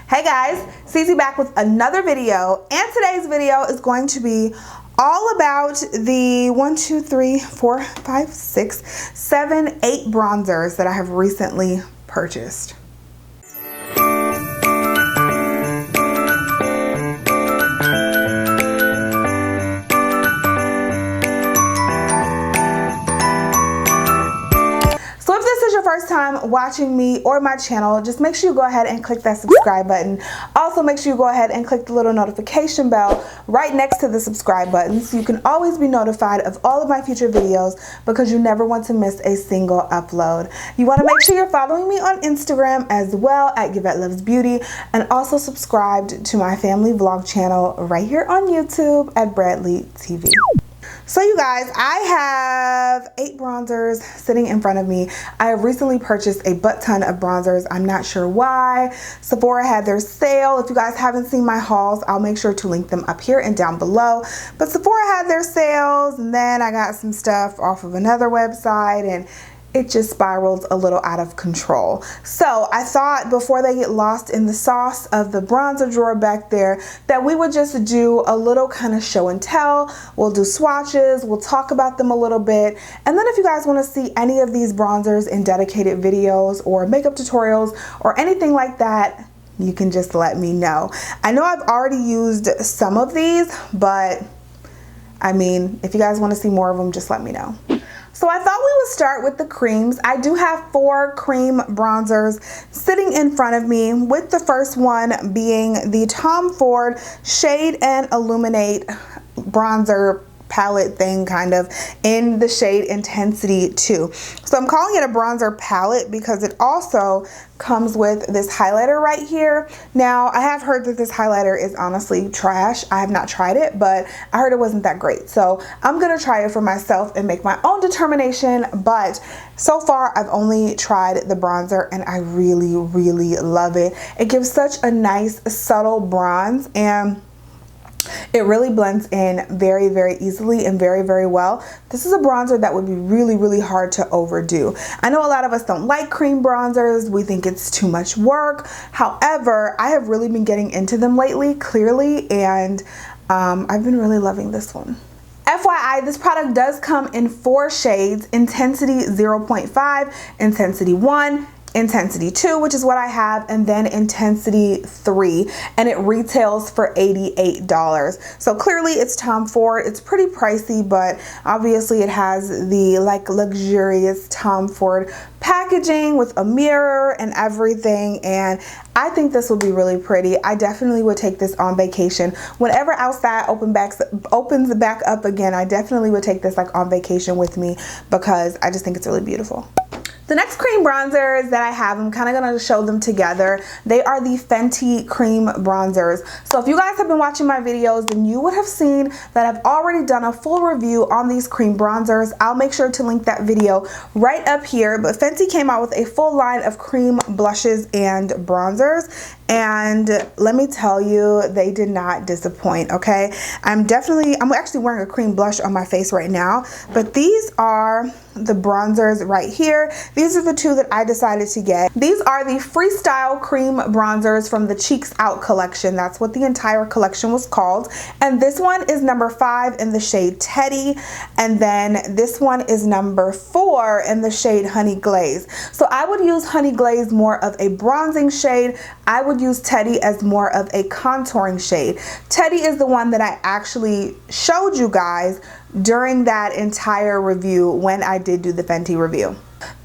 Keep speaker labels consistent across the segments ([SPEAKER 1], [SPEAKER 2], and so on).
[SPEAKER 1] Hey guys, Cece back with another video, and today's video is going to be all about the 8 bronzers that I have recently purchased. First time watching me or my channel, just make sure you go ahead and click that subscribe button. Also make sure you go ahead and click the little notification bell right next to the subscribe button so you can always be notified of all of my future videos, because you never want to miss a single upload. You want to make sure you're following me on Instagram as well at YvetteLuvsBeauty, and also subscribed to my family vlog channel right here on YouTube at Bradley TV. So you guys, I have 8 bronzers sitting in front of me. I have recently purchased a butt ton of bronzers. I'm not sure why. Sephora had their sale. If you guys haven't seen my hauls, I'll make sure to link them up here and down below. But Sephora had their sales, and then I got some stuff off of another website, and it just spiraled a little out of control. So I thought, before they get lost in the sauce of the bronzer drawer back there, that we would just do a little kind of show and tell. We'll do swatches, we'll talk about them a little bit, and then if you guys want to see any of these bronzers in dedicated videos or makeup tutorials or anything like that, you can just let me know. I know I've already used some of these, but I mean, if you guys want to see more of them, just let me know. So I thought we would start with the creams. I do have 4 cream bronzers sitting in front of me, with the first one being the Tom Ford Shade and Illuminate bronzer palette thing, kind of in the shade Intensity 2. So I'm calling it a bronzer palette because it also comes with this highlighter right here. Now, I have heard that this highlighter is honestly trash. I have not tried it, but I heard it wasn't that great. So I'm gonna try it for myself and make my own determination. But so far, I've only tried the bronzer and I really, really love it. It gives such a nice, subtle bronze, and it really blends in very, very easily and very, very well. This is a bronzer that would be really, really hard to overdo. I know a lot of us don't like cream bronzers. We think it's too much work. However, I have really been getting into them lately, clearly, and I've been really loving this one. FYI, this product does come in 4 shades: Intensity 0.5, Intensity 1, Intensity 2, which is what I have, and then Intensity 3, and it retails for $88. So clearly it's Tom Ford. It's pretty pricey, but obviously it has the like luxurious Tom Ford packaging with a mirror and everything, and I think this will be really pretty. I definitely would take this on vacation. Whenever outside opens back up again, I definitely would take this like on vacation with me, because I just think it's really beautiful. The next cream bronzers that I have, I'm kind of going to show them together. They are the Fenty cream bronzers. So if you guys have been watching my videos, then you would have seen that I've already done a full review on these cream bronzers. I'll make sure to link that video right up here. But Fenty came out with a full line of cream blushes and bronzers, and let me tell you, they did not disappoint, okay? I'm actually wearing a cream blush on my face right now, but these are the bronzers right here. These are the 2 that I decided to get. These are the Freestyle cream bronzers from the Cheeks Out collection. That's what the entire collection was called. And this one is number 5 in the shade Teddy, and then this one is number 4 in the shade Honey Glaze. So I would use Honey Glaze more of a bronzing shade. I would use Teddy as more of a contouring shade. Teddy is the one that I actually showed you guys during that entire review when I did do the Fenty review.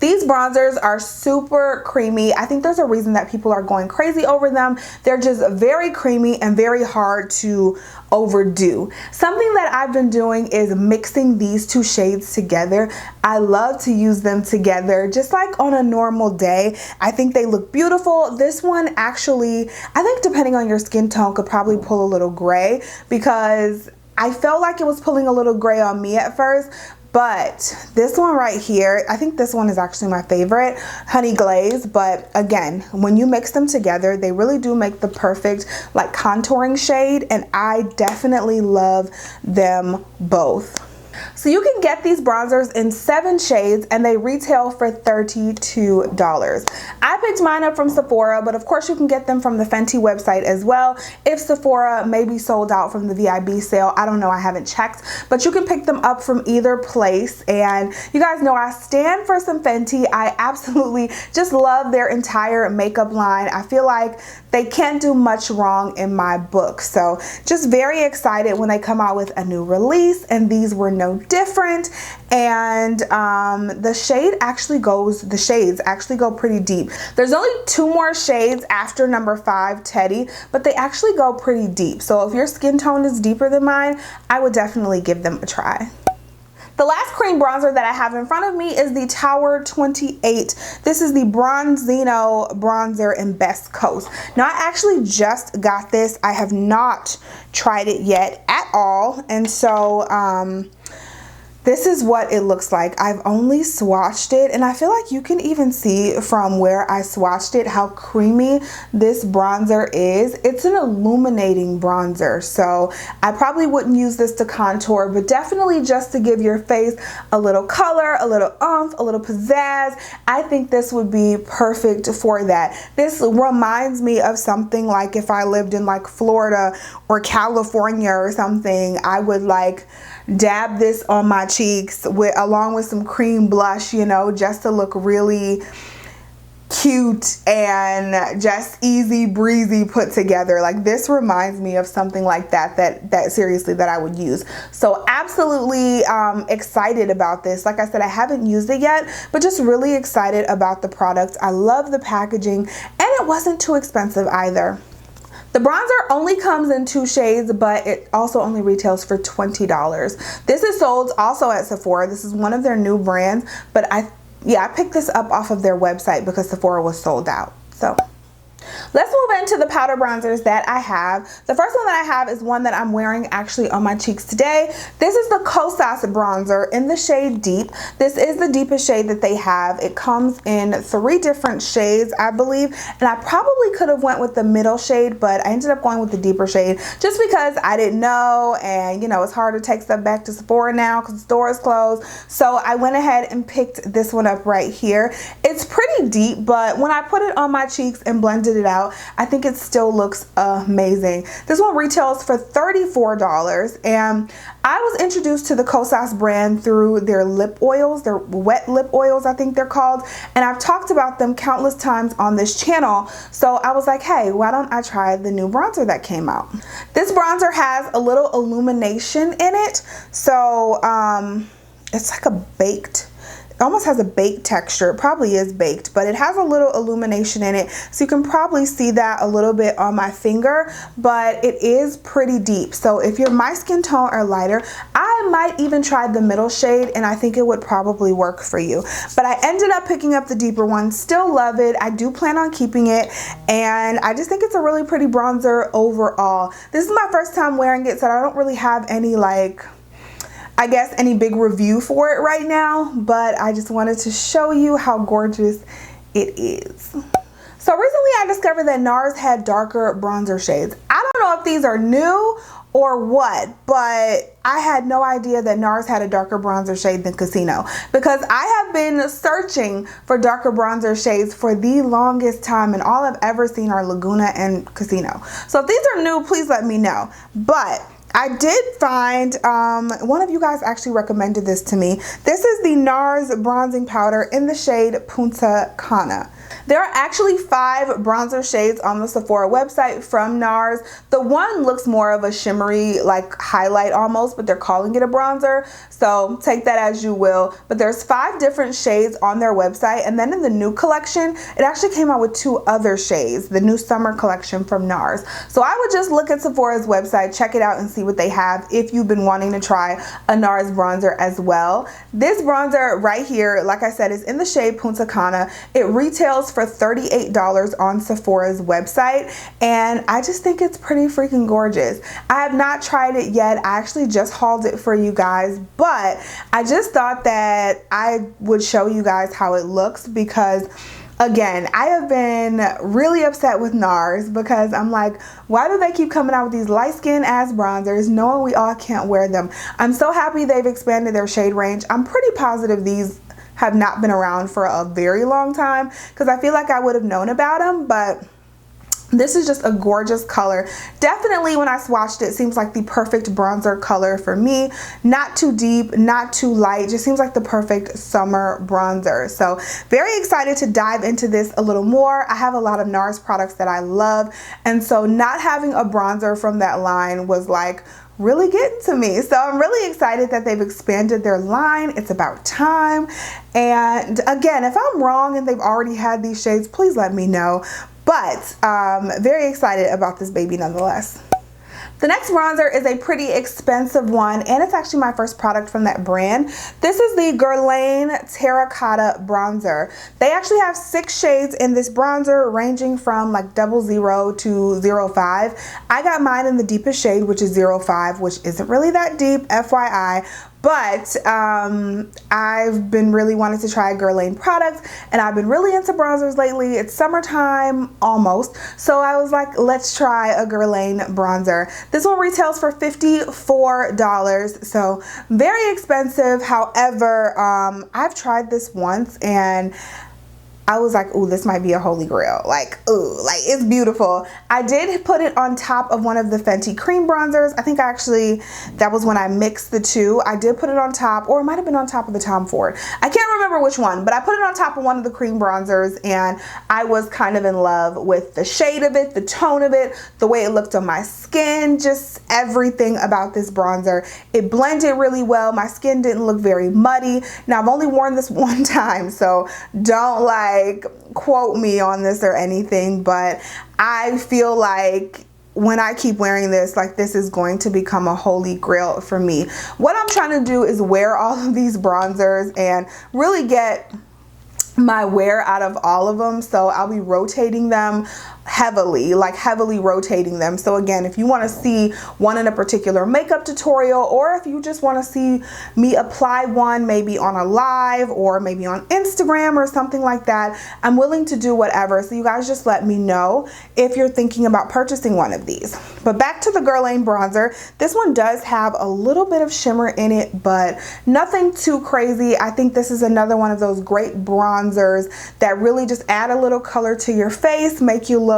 [SPEAKER 1] These bronzers are super creamy. I think there's a reason that people are going crazy over them. They're just very creamy and very hard to overdo. Something that I've been doing is mixing these 2 shades together. I love to use them together just like on a normal day. I think they look beautiful. This one actually, I think depending on your skin tone, could probably pull a little gray, because I felt like it was pulling a little gray on me at first. But this one right here, I think this one is actually my favorite, Honey Glaze. But again, when you mix them together, they really do make the perfect like contouring shade, and I definitely love them both. So you can get these bronzers in 7 shades and they retail for $32. I picked mine up from Sephora, but of course you can get them from the Fenty website as well. If Sephora may be sold out from the VIB sale, I don't know, I haven't checked, but you can pick them up from either place. And you guys know I stand for some Fenty. I absolutely just love their entire makeup line. I feel like they can't do much wrong in my book. So just very excited when they come out with a new release, and these were no different. And the shades actually go pretty deep. There's only 2 more shades after number 5, Teddy, but they actually go pretty deep. So if your skin tone is deeper than mine, I would definitely give them a try. The last cream bronzer that I have in front of me is the Tower 28. This is the Bronzino bronzer in Best Coast. Now I actually just got this. I have not tried it yet at all. And so this is what it looks like. I've only swatched it, and I feel like you can even see from where I swatched it how creamy this bronzer is. It's an illuminating bronzer, so I probably wouldn't use this to contour, but definitely just to give your face a little color, a little oomph, a little pizzazz. I think this would be perfect for that. This reminds me of something like if I lived in like Florida or California or something, I would like dab this on my cheeks along with some cream blush, you know, just to look really cute and just easy breezy put together. Like this reminds me of something like that seriously that I would use. So absolutely excited about this. Like I said, I haven't used it yet, but just really excited about the product. I love the packaging, and it wasn't too expensive either. The bronzer only comes in 2 shades, but it also only retails for $20. This is sold also at Sephora. This is one of their new brands, but I picked this up off of their website because Sephora was sold out. So let's move into the powder bronzers that I have. The first one that I have is one that I'm wearing actually on my cheeks today. This is the Kosas bronzer in the shade Deep. This is the deepest shade that they have. It comes in 3 different shades, I believe, and I probably could have went with the middle shade, but I ended up going with the deeper shade just because I didn't know, and you know, it's hard to take stuff back to Sephora now because the store is closed. So I went ahead and picked this one up right here. It's pretty deep, but when I put it on my cheeks and blended it out, I think it still looks amazing. This one retails for $34, and I was introduced to the Kosas brand through their lip oils, their wet lip oils, I think they're called, and I've talked about them countless times on this channel. So I was like, hey, why don't I try the new bronzer that came out? This bronzer has a little illumination in it, so it's like a baked, almost has a baked texture. It probably is baked, but it has a little illumination in it, so you can probably see that a little bit on my finger, but it is pretty deep. So if you're my skin tone or lighter, I might even try the middle shade, and I think it would probably work for you. But I ended up picking up the deeper one. Still love it. I do plan on keeping it, and I just think it's a really pretty bronzer overall. This is my first time wearing it, so I don't really have any I guess any big review for it right now, but I just wanted to show you how gorgeous it is. So recently I discovered that NARS had darker bronzer shades. I don't know if these are new or what, but I had no idea that NARS had a darker bronzer shade than Casino, because I have been searching for darker bronzer shades for the longest time, and all I've ever seen are Laguna and Casino. So if these are new, please let me know. But I did find, one of you guys actually recommended this to me. This is the NARS bronzing powder in the shade Punta Cana. There are actually 5 bronzer shades on the Sephora website from NARS. The one looks more of a shimmery, like highlight almost, but they're calling it a bronzer, so take that as you will. But there's 5 different shades on their website, and then in the new collection, it actually came out with 2 other shades, the new summer collection from NARS. So I would just look at Sephora's website, check it out, and see what they have if you've been wanting to try a NARS bronzer as well. This bronzer right here, like I said, is in the shade Punta Cana. It retails for $38 on Sephora's website, and I just think it's pretty freaking gorgeous. I have not tried it yet. I actually just hauled it for you guys, but I just thought that I would show you guys how it looks, because Again, I have been really upset with NARS because I'm like, why do they keep coming out with these light skin ass bronzers knowing we all can't wear them? I'm so happy they've expanded their shade range. I'm pretty positive these have not been around for a very long time because I feel like I would have known about them, but this is just a gorgeous color. Definitely when I swatched it, seems like the perfect bronzer color for me. Not too deep, not too light, just seems like the perfect summer bronzer. So very excited to dive into this a little more. I have a lot of NARS products that I love, and so not having a bronzer from that line was like really getting to me. So I'm really excited that they've expanded their line. It's about time. And again, if I'm wrong and they've already had these shades, please let me know. But very excited about this baby nonetheless. The next bronzer is a pretty expensive one, and it's actually my first product from that brand. This is the Guerlain Terracotta Bronzer. They actually have 6 shades in this bronzer, ranging from like 00 to 05. I got mine in the deepest shade, which is 05, which isn't really that deep, FYI. But I've been really wanting to try Guerlain products, and I've been really into bronzers lately. It's summertime almost, so I was like, let's try a Guerlain bronzer. This one retails for $54, so very expensive. However, I've tried this once and I was like, ooh, this might be a holy grail. Like, ooh, like it's beautiful. I did put it on top of one of the Fenty cream bronzers. I think that was when I mixed the two. I did put it on top, or it might have been on top of the Tom Ford. I can't remember which one, but I put it on top of one of the cream bronzers, and I was kind of in love with the shade of it, the tone of it, the way it looked on my skin, just everything about this bronzer. It blended really well. My skin didn't look very muddy. Now, I've only worn this one time, so don't like quote me on this or anything, but I feel like when I keep wearing this, like this is going to become a holy grail for me. What I'm trying to do is wear all of these bronzers and really get my wear out of all of them. So I'll be rotating them heavily, like heavily rotating them. So again, if you want to see one in a particular makeup tutorial, or if you just want to see me apply one maybe on a live or maybe on Instagram or something like that, I'm willing to do whatever. So you guys just let me know if you're thinking about purchasing one of these. But back to the Guerlain bronzer. This one does have a little bit of shimmer in it, but nothing too crazy. I think this is another one of those great bronzers that really just add a little color to your face, make you look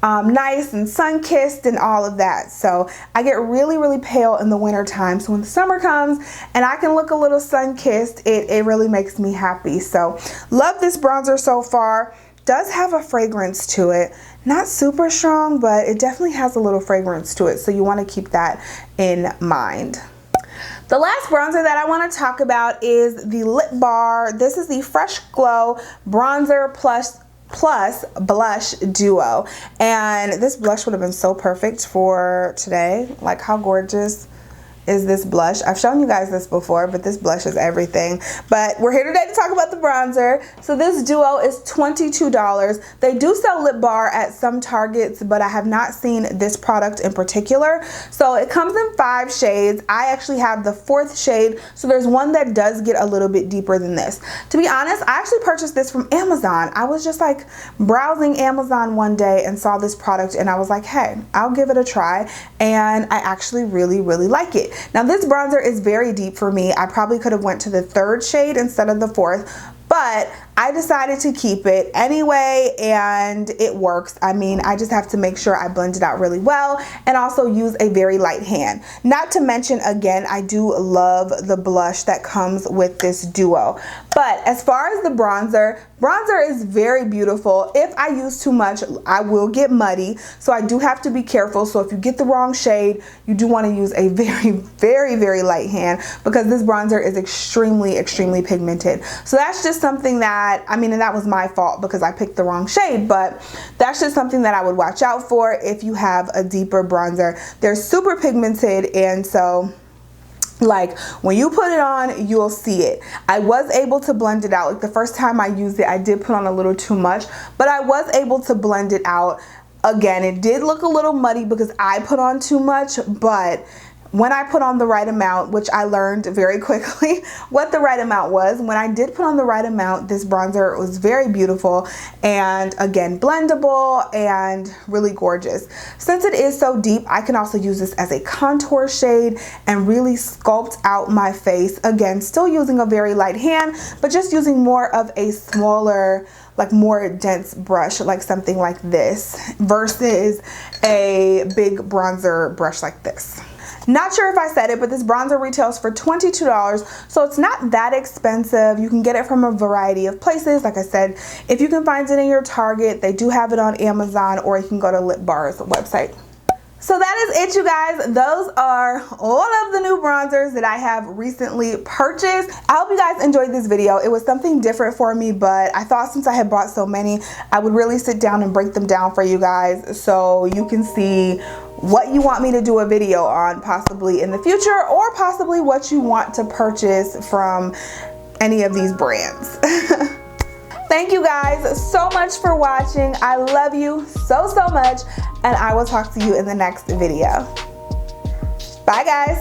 [SPEAKER 1] nice and sun-kissed and all of that. So I get really, really pale in the winter time. So when the summer comes and I can look a little sun-kissed, it really makes me happy. So love this bronzer so far. Does have a fragrance to it. Not super strong, but it definitely has a little fragrance to it. So you want to keep that in mind. The last bronzer that I want to talk about is the Lip Bar. This is the Fresh Glow Bronzer Plus Blush Duo, and this blush would have been so perfect for today. Like, how gorgeous is this blush? I've shown you guys this before, but this blush is everything. But we're here today to talk about the bronzer. So this duo is $22. They do sell Lip Bar at some Targets, but I have not seen this product in particular. So it comes in 5 shades. I actually have the 4th shade, so there's one that does get a little bit deeper than this. To be honest, I actually purchased this from Amazon. I was just like browsing Amazon one day and saw this product, and I was like, hey, I'll give it a try, and I actually really, really like it. Now this bronzer is very deep for me. I probably could have went to the 3rd shade instead of the 4th, but I decided to keep it anyway, and it works. I mean, I just have to make sure I blend it out really well and also use a very light hand. Not to mention, again, I do love the blush that comes with this duo. But as far as the bronzer is very beautiful. If I use too much, I will get muddy, so I do have to be careful. So if you get the wrong shade, you do want to use a very, very, very light hand, because this bronzer is extremely, extremely pigmented. So that's just something that, I mean, and that was my fault because I picked the wrong shade, but that's just something that I would watch out for if you have a deeper bronzer. They're super pigmented, and so like when you put it on, you'll see it. I was able to blend it out. Like the first time I used it, I did put on a little too much, but I was able to blend it out. Again, it did look a little muddy because I put on too much, but when I put on the right amount, which I learned very quickly what the right amount was. When I did put on the right amount, this bronzer was very beautiful and again blendable and really gorgeous. Since it is so deep, I can also use this as a contour shade and really sculpt out my face. Again, still using a very light hand, but just using more of a smaller, like more dense brush, like something like this versus a big bronzer brush like this. Not sure if I said it, but this bronzer retails for $22, so it's not that expensive. You can get it from a variety of places. Like I said, if you can find it in your Target, they do have it on Amazon, or you can go to Lip Bar's website. So that is it, you guys. Those are all of the new bronzers that I have recently purchased. I hope you guys enjoyed this video. It was something different for me, but I thought since I had bought so many, I would really sit down and break them down for you guys so you can see what you want me to do a video on possibly in the future, or possibly what you want to purchase from any of these brands. Thank you guys so much for watching. I love you so much, and I will talk to you in the next video. Bye guys.